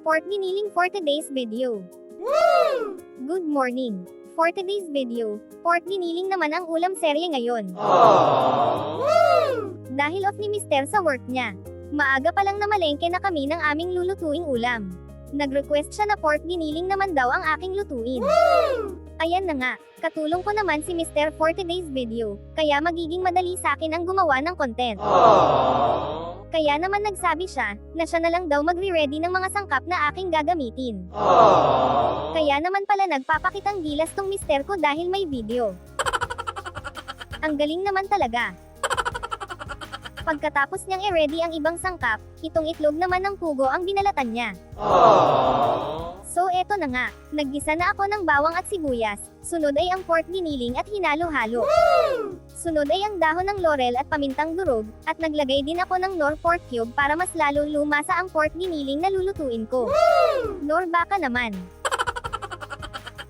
pork giniling for today's video. Good morning. For today's video, pork giniling naman ang ulam serye ngayon. Dahil off ni Mister sa work niya, maaga pa lang namalengke na kami ng aming lulutuing ulam. Nag-request siya na pork giniling naman daw ang aking lutuin. Ayan na nga, katulong ko naman si Mister for today's video, kaya magiging madali sa akin ang gumawa ng content. Kaya naman nagsabi siya, na siya na lang daw magre-ready ng mga sangkap na aking gagamitin. Kaya naman pala nagpapakitang gilas tong mister ko dahil may video. Ang galing naman talaga. Pagkatapos niyang i-ready ang ibang sangkap, itong itlog naman ng pugo ang binalatan niya. So eto na nga, naggisa na ako ng bawang at sibuyas, sunod ay ang pork giniling at hinalo-halo. Sunod ay ang dahon ng laurel at pamintang durog, at naglagay din ako ng nor pork cube para mas lalo lumasa ang pork giniling na lulutuin ko. Nor baka naman.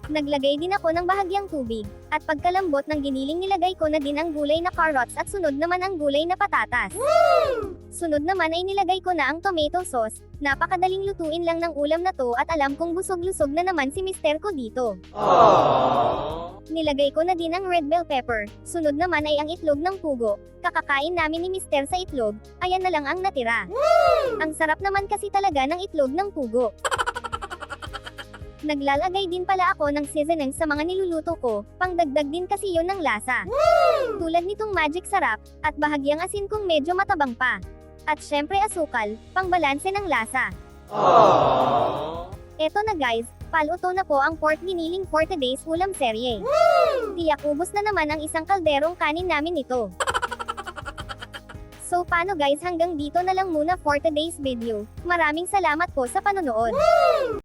Naglagay din ako ng bahagyang tubig, at pagkalambot ng giniling nilagay ko na din ang gulay na carrots at sunod naman ang gulay na patatas. Sunod naman ay nilagay ko na ang tomato sauce. Napakadaling lutuin lang ng ulam na to at alam kong busog-lusog na naman si mister ko dito. Nilagay ko na din ang red bell pepper. Sunod naman ay ang itlog ng pugo. Kakakain namin ni mister sa itlog, ayan na lang ang natira. Ang sarap naman kasi talaga ng itlog ng pugo. Naglalagay din pala ako ng seasoning sa mga niluluto ko, pangdagdag din kasi yun ng lasa. Tulad nitong magic sarap, at bahagyang asin kung medyo matabang pa. At syempre asukal, pangbalanse ng lasa. Eto na guys, paluto na po ang pork giniling for today's ulam serye. Tiyak ubos na naman ang isang kalderong kanin namin nito. So paano guys, hanggang dito na lang muna for today's video. Maraming salamat po sa panonood.